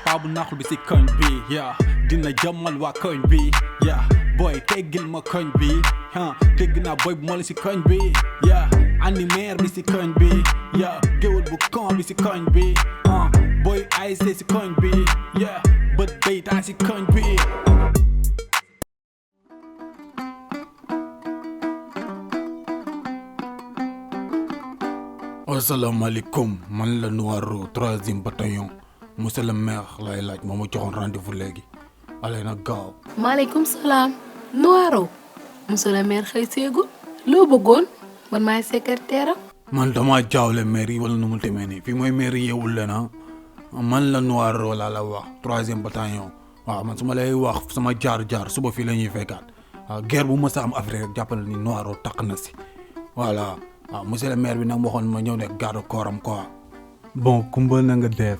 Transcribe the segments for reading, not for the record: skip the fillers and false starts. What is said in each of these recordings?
paa bu naxul bi si koñ bi yeah dina jëmmal waa koñ bi yeah boy teggil ma koñ bi dégg naa boy bu moo la si koñ bi yeah animaire bi si koñ bi yeah géwël bu kon bi si koñ bi boy ASC si koñ bi yeah bët bay taa si koñ bi. asalaamaaleykum man la Noiro 3e bataillon monsieur le maire lay laaj moo ma joxoon rendez-vous léegi allez na gaaw. maaleykum salaam Noiro monsieur le maire xëy seegul loo bëggoon man maay secrétaire am. man dama jaawle maire yi wala nu mu demee nii fii mooy maire yeewul leen man la Noiro laa la wax 3e bataillon waaw man su ma lay wax sama jaar suba fii la ñuy fekkaat waaw guerre bu mës a am Afrique rek jàppale ni Noiro taq na si voilà. waaw monsieur le maire bi nag waxoon ma ñëw nekk garde corps am quoi. bon kumba na nga def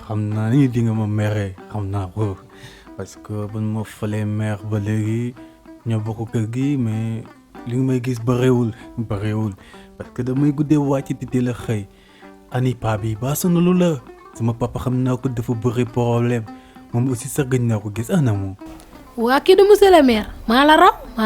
xam naa ni di nga ma meree xam naa ko parce que bu ma falee maire ba léegi ñoo bokk kër gi mais li nga may gis bëriwul parce que damay guddee wàcc di teel a xëy ani Pabi ba sonalu la sama papa xam naa ko dafa bëri problème moom aussi sax gëj naa ko gis ana moom. waa kii du monsieur le maire maa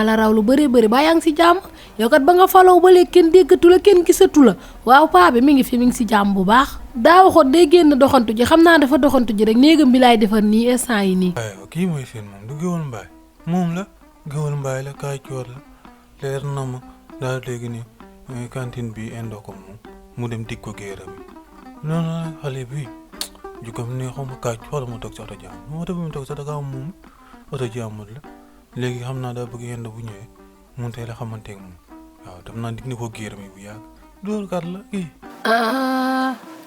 la raw lu bëri ba yaa ngi si jàmm yow kat ba nga faloo ba léegi kenn déggatu la kenn gisatu la waaw paa bi mi ngi si jàmm bu baax daa waxoon day génn doxantu ji xam naa dafa doxantu ji rek néegam bi laay defar nii instant yi nii. aywa kii mooy seen moom du géwël mbaay moom la géwël mbaay la kaay coor la leer na ma daal léegi nii cantine bi indoo ko moom mu dem dig ko géeram yi non non xale bi jukam ne xaw ma kaay wala mu toog si oto jàmm moo tax bi mu toog sax da kaa moom oto jàmmut la léegi xam naa daa bëgg yend bu ñëwee mun tey la xamanteeg moom waaw dam naa dig ni ko géeram yi bu yàgg dóor kat la kii.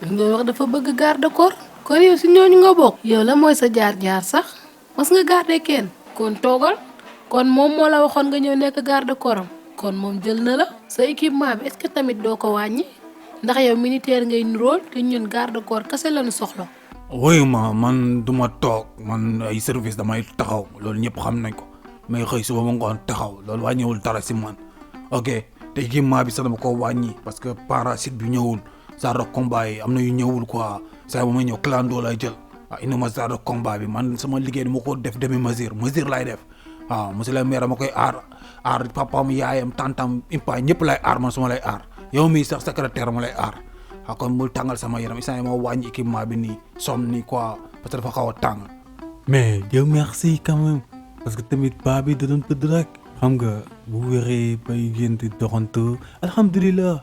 nga wax dafa bëgg garde corps kon yow si ñooñu nga bokk. yow la mooy sa jaar sax mas nga garder kenn kon toogal kon moom moo la waxoon nga ñëw nekk garde corps am kon moom jël na la sa équipement bi est-ce que tamit doo ko wàññi ndax yow militaire ngay nuróol te ñun garde corps kese lañu soxla. woyu ma man duma toog man ay service damay taxaw loolu ñëpp xam nañ ko mais xëy suba ma ngoon taxaw loolu wàññiwul dara si man ok te équipement bi sax dama ko wàññi parce que parasite bi ñëwul genre de combat yi am na yu ñëwul quoi saa bu may ñëw clando lay jël waaw indi ma genre de combat bi man sama liggéey dama ko def demi mesure lay def waaw monsieur le maire dama koy aar papaam yaayam tantam impa ñëpp lay aar man suma lay aar yow mii sax secrétaire ma lay aar waaw kon bul tàngal sama yaram instant ma wàññi équipement bi nii somme nii quoi parce que dafa xaw a tàng. mais Dieu merci quand même parce que tamit paa bi da doon tëdd rek xam nga bu wéree bay génn di doxantu alhamdulilah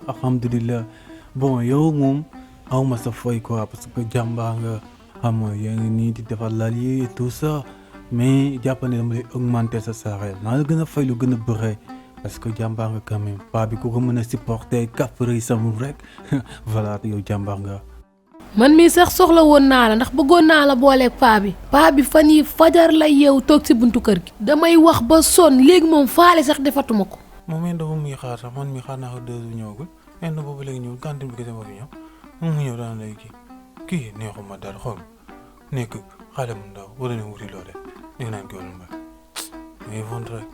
bon yow moom aw ma sa fay quoi parce que jàmbaar nga xam nga yaa ngi nii di defar lal yi et tout ça mais jàpp ne dama lay augmenter sa salaire naa la gën a fay lu gën a bëre parce que jàmbaar nga quand même paa bi ku ko mën a supporter kàppare samul rek voilà yow jàmbaar nga. man mii sax soxla woon naa la ndax bëggoon naa la booleeg paa bi fan yi fajar la yeewu toog si buntu kër gi. damay wax ba sonn léegi moom faale sax defatuma ko. moom it dafa muy xaar sax man mi xaar naa ko 2 jours ñëwagul mais nag boobu léegi ñëwul cantine bi kese moo fi ñëw moom mu ñëw daan lay kii neexuma dara xool nekk xale mu ndaw wala ne wuti loole dégg naan géwël mbaay mais vont rek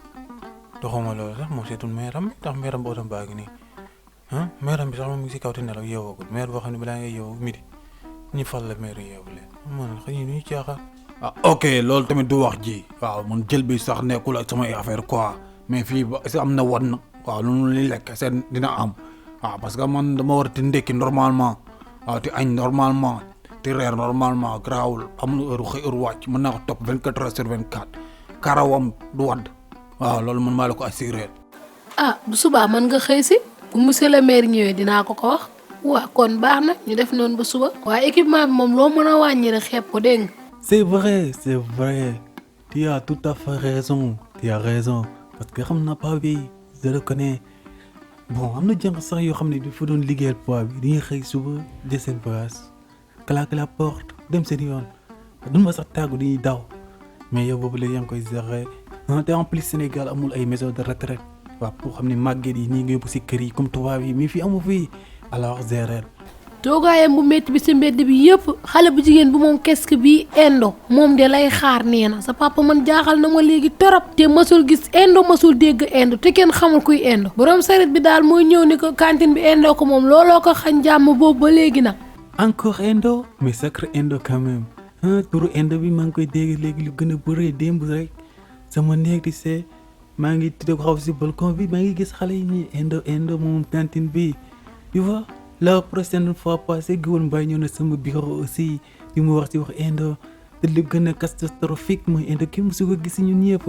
doxuma loolu sax moom seetul meeram bi ndax meeram ba otom baa ngi nii meeram bi sax moom mi ngi si kaw te nelaw yeewoogul meer boo xam ne balaa ngay yeewu midi ñi fal la meer yeewu leen man xëy na ñuy caaxaan. ok loolu tamit du wax ji waaw man jël bi sax nekkul ak samay affaire quoi mais fii ba est-ce que am na wan waaw lu li lekk seen dina am waaw parce que man dama war a ndekki normalement waaw te añ normalement te reer normalement garaawul amul heure xëy heure wàcc mën naa ko topp 24 heures sur 24 karawam du wadd waaw loolu man maa la ko assuré. bu subaa man nga xëy si bu monsieur le maire ñëwee dinaa ko wax waaw kon baax na ñu def noonu ba suba waaye équipement bi moom loo mën a wàññi rek xeeb ko dégg nga. c'est vrai tu as tout à fait raison parce que xam naa paa bi je le connais bon am na jànq sax yoo xam ne dafa doon liggéeyal paa bi dañuy xëy suba de seen place claquer la porte dem seen yoon duñ ma sax tàggu dañuy daw mais yow boobu léegi yaa ngi koy gérer te en plus Sénégal amul ay maison de retraite waaw pour xam ne màgget yi nii nga yóbbu si kër yi comme tubaab yi mais fii amu fii alors gérer. toogaayam bu métti bi si mbedd bi yëpp xale bu jigéen bu moom kesk bi indo moom de lay xaar nee na sa papa man jaaxal na ma léegi torop te masul gis indo masul dégg indo te kenn xamul kuy indo borom saret bi daal mooy ñëw ni ko cantine bi indo ko moom looloo ko xañ jàmm boobu ba léegi nag. encore indo mais sacré indo quand même turu Inde bi maa ngi koy dégg léegi lu gën a bëree démb rek sama néeg di see maa ngi toog xaw si balcon bi maa ngi gis xale yi nii Inde moom cantine bi tu vois la prochaine fois passée Géwël Mbaye ñëw na sama bureau aussi di mu wax si wax Inde te lu gën a catastrophique mooy Inde ki musu ko gis ñun ñëpp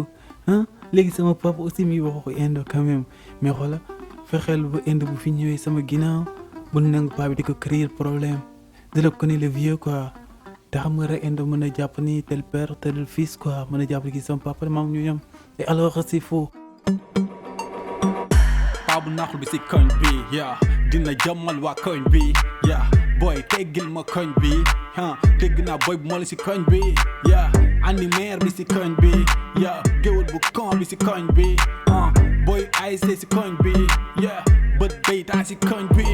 léegi sama papa aussi mi wax waxu Inde quand même mais xoola fexeel ba Inde bu fi ñëwee sama ginnaaw bul nangu paa bi di ko créer problème de la connaître le vieux quoi te xam nga rek Inde mën a jàpp ni tel père tel fils quoi mën a jàpp ni ki sama papa maam ñu ñam et alors c'est faux. paa bu naaxul bi si koñ bi yaa dina jàmmal waa koñ bi yaa boy teggil ma koñ bi dégg naa boy bu ma la si koñ bi yaa animaire bi si koñ bi yaa géwël bu kon bi si koñ bi boy ASC si koñ bi yaa bët baytaa si koñ bi